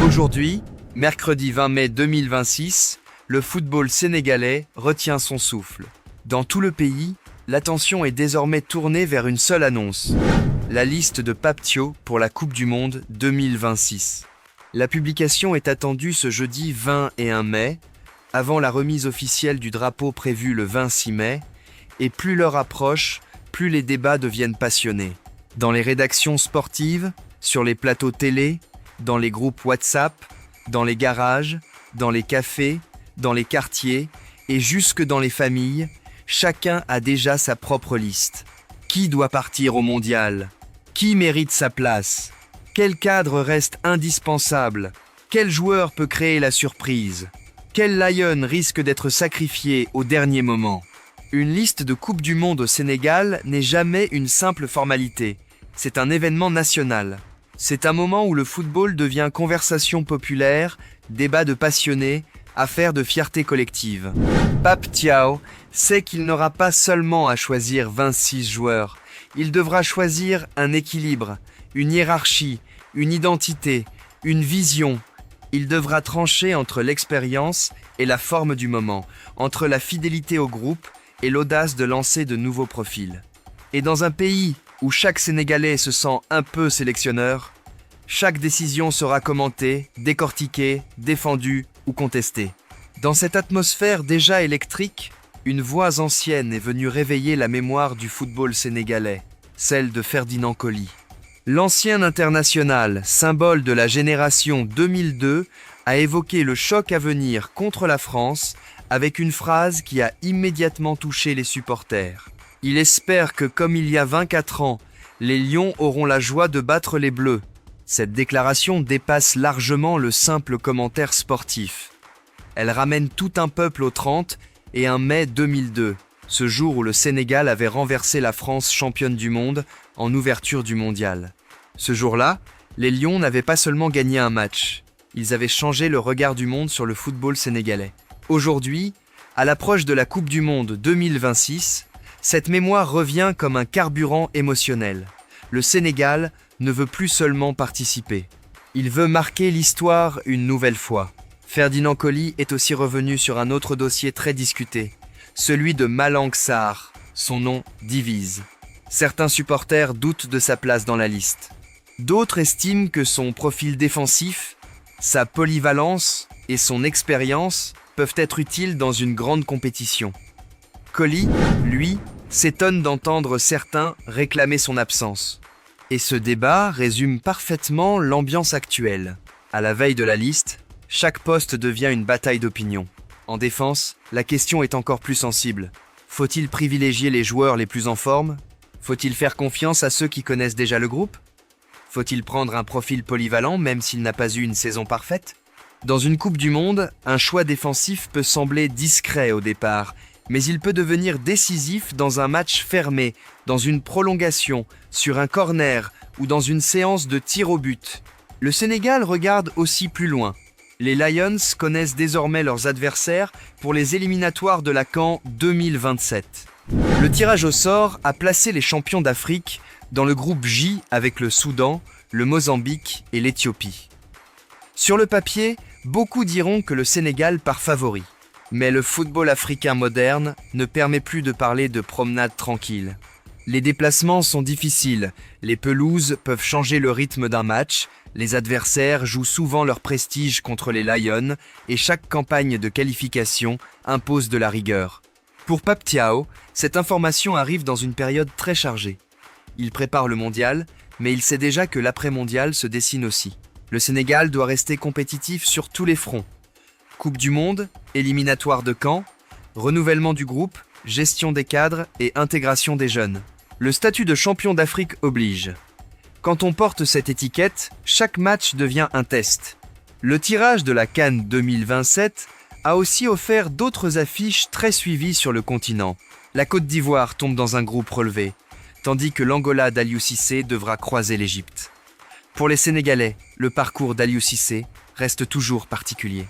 Aujourd'hui, mercredi 20 mai 2026, le football sénégalais retient son souffle. Dans tout le pays, l'attention est désormais tournée vers une seule annonce, la liste de Pape Thiaw pour la Coupe du Monde 2026. La publication est attendue ce jeudi 21 mai, avant la remise officielle du drapeau prévue le 26 mai, et plus l'heure approche, plus les débats deviennent passionnés. Dans les rédactions sportives, sur les plateaux télé, dans les groupes WhatsApp, dans les garages, dans les cafés, dans les quartiers et jusque dans les familles, chacun a déjà sa propre liste. Qui doit partir au mondial? Qui mérite sa place? Quel cadre reste indispensable? Quel joueur peut créer la surprise? Quel Lion risque d'être sacrifié au dernier moment? Une liste de Coupe du Monde au Sénégal n'est jamais une simple formalité. C'est un événement national. C'est un moment où le football devient conversation populaire, débat de passionnés, affaire de fierté collective. Pape Thiaw sait qu'il n'aura pas seulement à choisir 26 joueurs. Il devra choisir un équilibre, une hiérarchie, une identité, une vision. Il devra trancher entre l'expérience et la forme du moment, entre la fidélité au groupe et l'audace de lancer de nouveaux profils. Et dans un pays où chaque Sénégalais se sent un peu sélectionneur, chaque décision sera commentée, décortiquée, défendue ou contestée. Dans cette atmosphère déjà électrique, une voix ancienne est venue réveiller la mémoire du football sénégalais, celle de Ferdinand Coly. L'ancien international, symbole de la génération 2002, a évoqué le choc à venir contre la France avec une phrase qui a immédiatement touché les supporters. Il espère que, comme il y a 24 ans, les Lions auront la joie de battre les Bleus. Cette déclaration dépasse largement le simple commentaire sportif. Elle ramène tout un peuple au 30 et un mai 2002, ce jour où le Sénégal avait renversé la France championne du monde en ouverture du mondial. Ce jour-là, les Lions n'avaient pas seulement gagné un match, ils avaient changé le regard du monde sur le football sénégalais. Aujourd'hui, à l'approche de la Coupe du Monde 2026, cette mémoire revient comme un carburant émotionnel. Le Sénégal ne veut plus seulement participer. Il veut marquer l'histoire une nouvelle fois. Ferdinand Coly est aussi revenu sur un autre dossier très discuté, celui de Malang Sarr. Son nom divise. Certains supporters doutent de sa place dans la liste. D'autres estiment que son profil défensif, sa polyvalence et son expérience peuvent être utiles dans une grande compétition. Coly, lui, s'étonne d'entendre certains réclamer son absence. Et ce débat résume parfaitement l'ambiance actuelle. À la veille de la liste, chaque poste devient une bataille d'opinion. En défense, la question est encore plus sensible. Faut-il privilégier les joueurs les plus en forme? Faut-il faire confiance à ceux qui connaissent déjà le groupe? Faut-il prendre un profil polyvalent même s'il n'a pas eu une saison parfaite? Dans une Coupe du Monde, un choix défensif peut sembler discret au départ, mais il peut devenir décisif dans un match fermé, dans une prolongation, sur un corner ou dans une séance de tir au but. Le Sénégal regarde aussi plus loin. Les Lions connaissent désormais leurs adversaires pour les éliminatoires de la CAN 2027. Le tirage au sort a placé les champions d'Afrique dans le groupe J avec le Soudan, le Mozambique et l'Éthiopie. Sur le papier, beaucoup diront que le Sénégal part favori. Mais le football africain moderne ne permet plus de parler de promenade tranquille. Les déplacements sont difficiles, les pelouses peuvent changer le rythme d'un match, les adversaires jouent souvent leur prestige contre les Lions et chaque campagne de qualification impose de la rigueur. Pour Pape Thiaw, cette information arrive dans une période très chargée. Il prépare le mondial, mais il sait déjà que l'après-mondial se dessine aussi. Le Sénégal doit rester compétitif sur tous les fronts. Coupe du Monde, éliminatoire de CAN, renouvellement du groupe, gestion des cadres et intégration des jeunes. Le statut de champion d'Afrique oblige. Quand on porte cette étiquette, chaque match devient un test. Le tirage de la CAN 2027 a aussi offert d'autres affiches très suivies sur le continent. La Côte d'Ivoire tombe dans un groupe relevé, tandis que l'Angola d'Aliou Cissé devra croiser l'Égypte. Pour les Sénégalais, le parcours d'Aliou Cissé reste toujours particulier.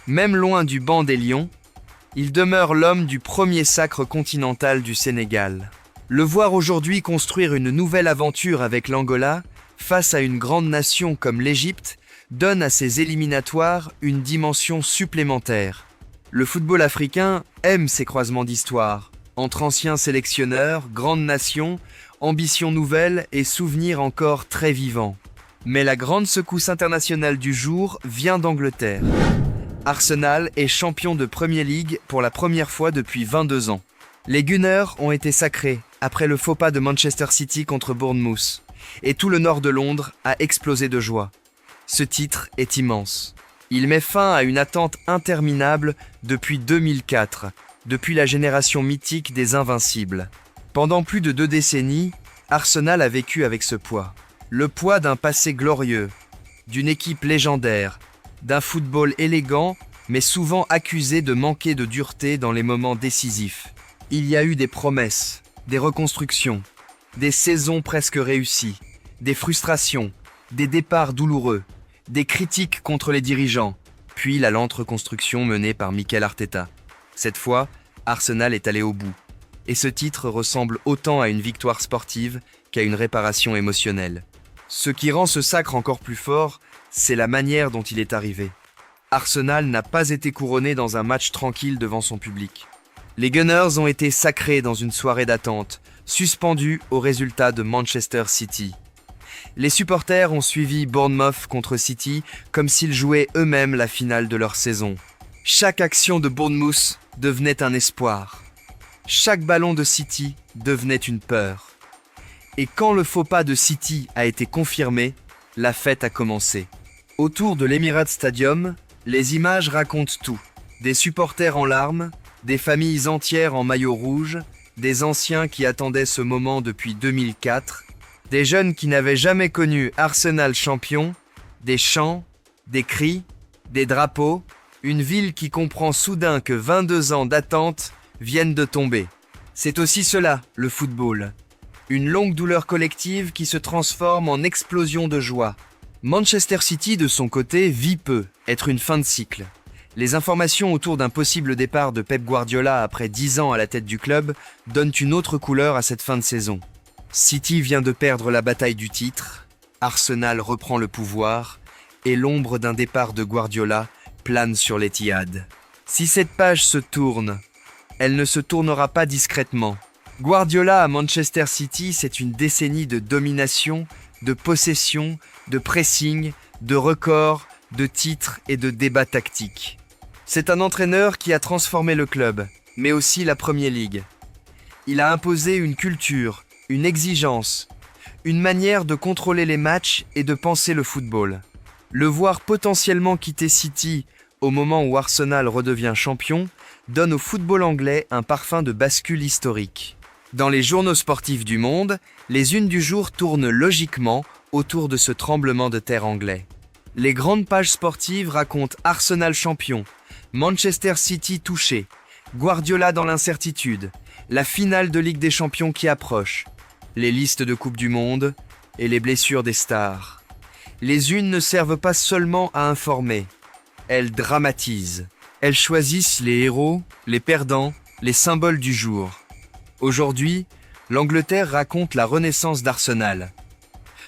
Même loin du banc des Lions, il demeure l'homme du premier sacre continental du Sénégal. Le voir aujourd'hui construire une nouvelle aventure avec l'Angola, face à une grande nation comme l'Égypte, donne à ces éliminatoires une dimension supplémentaire. Le football africain aime ces croisements d'histoire, entre anciens sélectionneurs, grandes nations, ambitions nouvelles et souvenirs encore très vivants. Mais la grande secousse internationale du jour vient d'Angleterre. Arsenal est champion de Premier League pour la première fois depuis 22 ans. Les Gunners ont été sacrés après le faux pas de Manchester City contre Bournemouth, et tout le nord de Londres a explosé de joie. Ce titre est immense. Il met fin à une attente interminable depuis 2004, depuis la génération mythique des Invincibles. Pendant plus de 2 décennies, Arsenal a vécu avec ce poids. Le poids d'un passé glorieux, d'une équipe légendaire, d'un football élégant, mais souvent accusé de manquer de dureté dans les moments décisifs. Il y a eu des promesses, des reconstructions, des saisons presque réussies, des frustrations, des départs douloureux, des critiques contre les dirigeants, puis la lente reconstruction menée par Mikel Arteta. Cette fois, Arsenal est allé au bout. Et ce titre ressemble autant à une victoire sportive qu'à une réparation émotionnelle. Ce qui rend ce sacre encore plus fort, c'est la manière dont il est arrivé. Arsenal n'a pas été couronné dans un match tranquille devant son public. Les Gunners ont été sacrés dans une soirée d'attente, suspendus au résultat de Manchester City. Les supporters ont suivi Bournemouth contre City comme s'ils jouaient eux-mêmes la finale de leur saison. Chaque action de Bournemouth devenait un espoir. Chaque ballon de City devenait une peur. Et quand le faux pas de City a été confirmé, la fête a commencé. Autour de l'Emirates Stadium, les images racontent tout. Des supporters en larmes, des familles entières en maillot rouge, des anciens qui attendaient ce moment depuis 2004, des jeunes qui n'avaient jamais connu Arsenal champion, des chants, des cris, des drapeaux, une ville qui comprend soudain que 22 ans d'attente viennent de tomber. C'est aussi cela, le football. Une longue douleur collective qui se transforme en explosion de joie. Manchester City, de son côté, vit peu, être une fin de cycle. Les informations autour d'un possible départ de Pep Guardiola après 10 ans à la tête du club donnent une autre couleur à cette fin de saison. City vient de perdre la bataille du titre, Arsenal reprend le pouvoir et l'ombre d'un départ de Guardiola plane sur l'Etihad. Si cette page se tourne, elle ne se tournera pas discrètement. Guardiola à Manchester City, c'est une décennie de domination, de possession, de pressing, de records, de titres et de débats tactiques. C'est un entraîneur qui a transformé le club, mais aussi la Premier League. Il a imposé une culture, une exigence, une manière de contrôler les matchs et de penser le football. Le voir potentiellement quitter City au moment où Arsenal redevient champion donne au football anglais un parfum de bascule historique. Dans les journaux sportifs du monde, les unes du jour tournent logiquement autour de ce tremblement de terre anglais. Les grandes pages sportives racontent Arsenal champion, Manchester City touché, Guardiola dans l'incertitude, la finale de Ligue des Champions qui approche, les listes de Coupe du Monde et les blessures des stars. Les unes ne servent pas seulement à informer, elles dramatisent. Elles choisissent les héros, les perdants, les symboles du jour. Aujourd'hui, l'Angleterre raconte la renaissance d'Arsenal.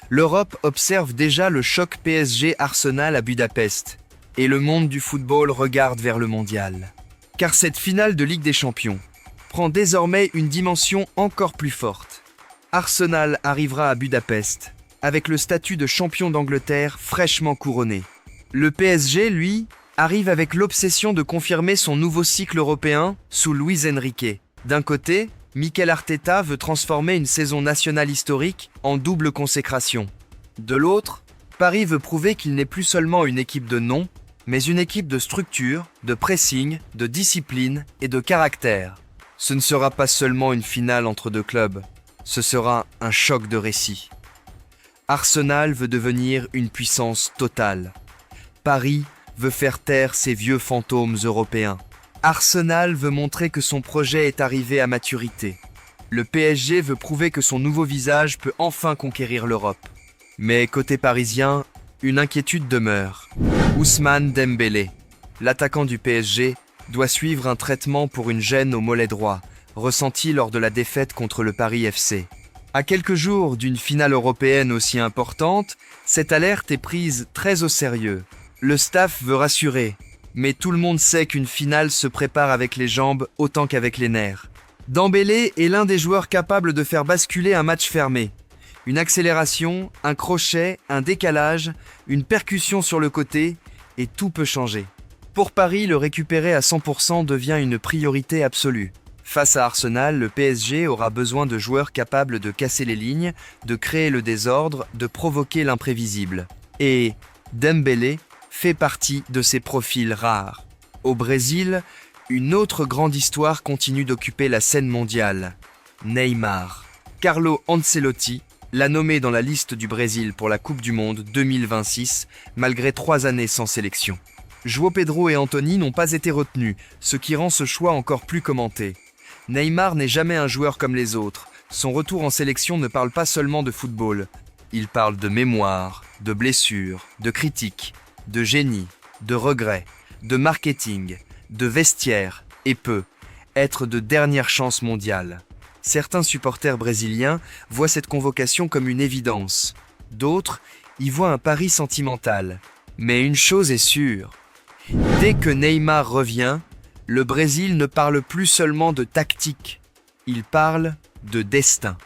L'Europe observe déjà le choc PSG-Arsenal à Budapest. Et le monde du football regarde vers le mondial. Car cette finale de Ligue des Champions prend désormais une dimension encore plus forte. Arsenal arrivera à Budapest avec le statut de champion d'Angleterre fraîchement couronné. Le PSG, lui, arrive avec l'obsession de confirmer son nouveau cycle européen sous Luis Enrique. D'un côté, Mikel Arteta veut transformer une saison nationale historique en double consécration. De l'autre, Paris veut prouver qu'il n'est plus seulement une équipe de nom, mais une équipe de structure, de pressing, de discipline et de caractère. Ce ne sera pas seulement une finale entre deux clubs, ce sera un choc de récits. Arsenal veut devenir une puissance totale. Paris veut faire taire ses vieux fantômes européens. Arsenal veut montrer que son projet est arrivé à maturité. Le PSG veut prouver que son nouveau visage peut enfin conquérir l'Europe. Mais côté parisien, une inquiétude demeure. Ousmane Dembélé, l'attaquant du PSG, doit suivre un traitement pour une gêne au mollet droit, ressenti lors de la défaite contre le Paris FC. À quelques jours d'une finale européenne aussi importante, cette alerte est prise très au sérieux. Le staff veut rassurer, mais tout le monde sait qu'une finale se prépare avec les jambes autant qu'avec les nerfs. Dembélé est l'un des joueurs capables de faire basculer un match fermé. Une accélération, un crochet, un décalage, une percussion sur le côté, et tout peut changer. Pour Paris, le récupérer à 100% devient une priorité absolue. Face à Arsenal, le PSG aura besoin de joueurs capables de casser les lignes, de créer le désordre, de provoquer l'imprévisible. Et Dembélé fait partie de ces profils rares. Au Brésil, une autre grande histoire continue d'occuper la scène mondiale. Neymar. Carlo Ancelotti l'a nommé dans la liste du Brésil pour la Coupe du Monde 2026, malgré 3 années sans sélection. João Pedro et Anthony n'ont pas été retenus, ce qui rend ce choix encore plus commenté. Neymar n'est jamais un joueur comme les autres. Son retour en sélection ne parle pas seulement de football. Il parle de mémoire, de blessures, de critiques, de génie, de regrets, de marketing, de vestiaire et être de dernière chance mondiale. Certains supporters brésiliens voient cette convocation comme une évidence. D'autres y voient un pari sentimental. Mais une chose est sûre, dès que Neymar revient, le Brésil ne parle plus seulement de tactique, il parle de destin.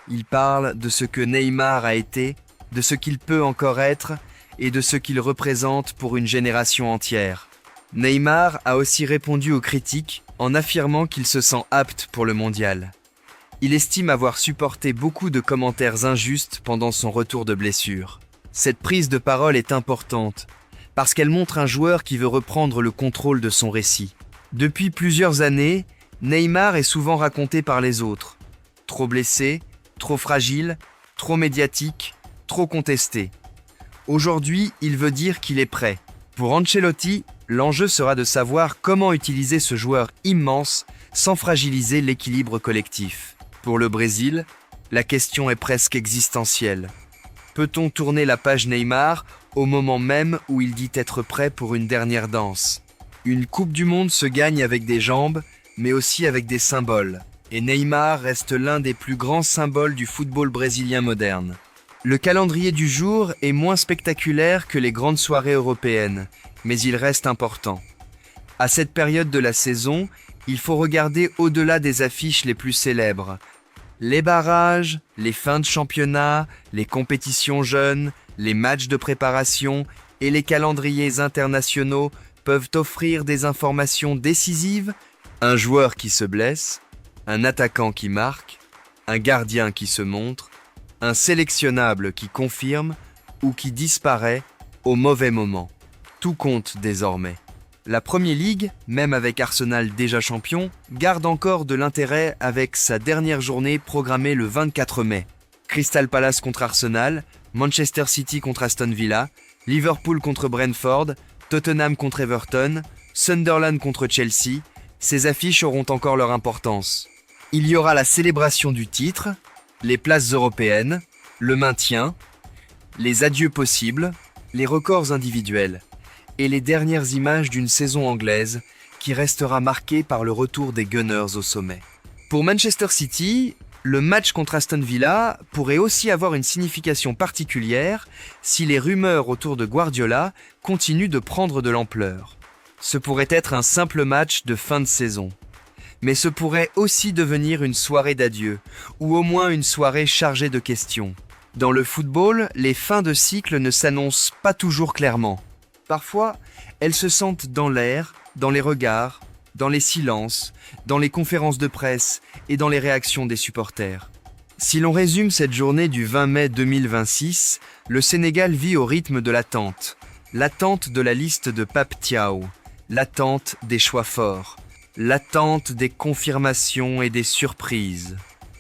Il parle de ce que Neymar a été, de ce qu'il peut encore être et de ce qu'il représente pour une génération entière. Neymar a aussi répondu aux critiques en affirmant qu'il se sent apte pour le mondial. Il estime avoir supporté beaucoup de commentaires injustes pendant son retour de blessure. Cette prise de parole est importante parce qu'elle montre un joueur qui veut reprendre le contrôle de son récit. Depuis plusieurs années, Neymar est souvent raconté par les autres. Trop blessé, trop fragile, trop médiatique, trop contesté. Aujourd'hui, il veut dire qu'il est prêt. Pour Ancelotti, l'enjeu sera de savoir comment utiliser ce joueur immense sans fragiliser l'équilibre collectif. Pour le Brésil, la question est presque existentielle. Peut-on tourner la page Neymar au moment même où il dit être prêt pour une dernière danse ? Une Coupe du Monde se gagne avec des jambes, mais aussi avec des symboles. Et Neymar reste l'un des plus grands symboles du football brésilien moderne. Le calendrier du jour est moins spectaculaire que les grandes soirées européennes, mais il reste important. À cette période de la saison, il faut regarder au-delà des affiches les plus célèbres. Les barrages, les fins de championnat, les compétitions jeunes, les matchs de préparation et les calendriers internationaux peuvent offrir des informations décisives, un joueur qui se blesse, un attaquant qui marque, un gardien qui se montre, un sélectionnable qui confirme ou qui disparaît au mauvais moment. Tout compte désormais. La Premier League, même avec Arsenal déjà champion, garde encore de l'intérêt avec sa dernière journée programmée le 24 mai. Crystal Palace contre Arsenal, Manchester City contre Aston Villa, Liverpool contre Brentford, Tottenham contre Everton, Sunderland contre Chelsea, ces affiches auront encore leur importance. Il y aura la célébration du titre, les places européennes, le maintien, les adieux possibles, les records individuels et les dernières images d'une saison anglaise qui restera marquée par le retour des Gunners au sommet. Pour Manchester City, le match contre Aston Villa pourrait aussi avoir une signification particulière si les rumeurs autour de Guardiola continuent de prendre de l'ampleur. Ce pourrait être un simple match de fin de saison. Mais ce pourrait aussi devenir une soirée d'adieu, ou au moins une soirée chargée de questions. Dans le football, les fins de cycle ne s'annoncent pas toujours clairement. Parfois, elles se sentent dans l'air, dans les regards, dans les silences, dans les conférences de presse et dans les réactions des supporters. Si l'on résume cette journée du 20 mai 2026, le Sénégal vit au rythme de l'attente. L'attente de la liste de Pape Thiaw, l'attente des choix forts, l'attente des confirmations et des surprises.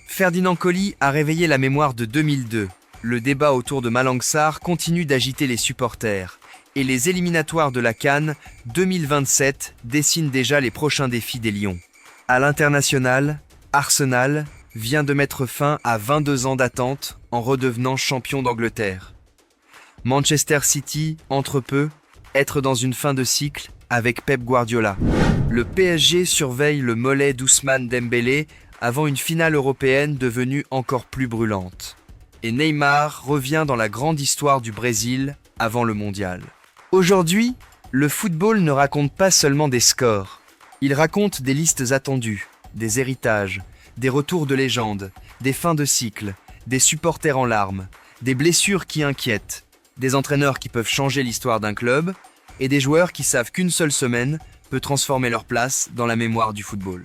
Ferdinand Coly a réveillé la mémoire de 2002. Le débat autour de Malang Sarr continue d'agiter les supporters. Et les éliminatoires de la CAN 2027 dessinent déjà les prochains défis des Lions. À l'international, Arsenal vient de mettre fin à 22 ans d'attente en redevenant champion d'Angleterre. Manchester City, entre peu, être dans une fin de cycle avec Pep Guardiola. Le PSG surveille le mollet d'Ousmane Dembélé avant une finale européenne devenue encore plus brûlante. Et Neymar revient dans la grande histoire du Brésil avant le mondial. Aujourd'hui, le football ne raconte pas seulement des scores. Il raconte des listes attendues, des héritages, des retours de légende, des fins de cycle, des supporters en larmes, des blessures qui inquiètent, des entraîneurs qui peuvent changer l'histoire d'un club et des joueurs qui savent qu'une seule semaine peut transformer leur place dans la mémoire du football.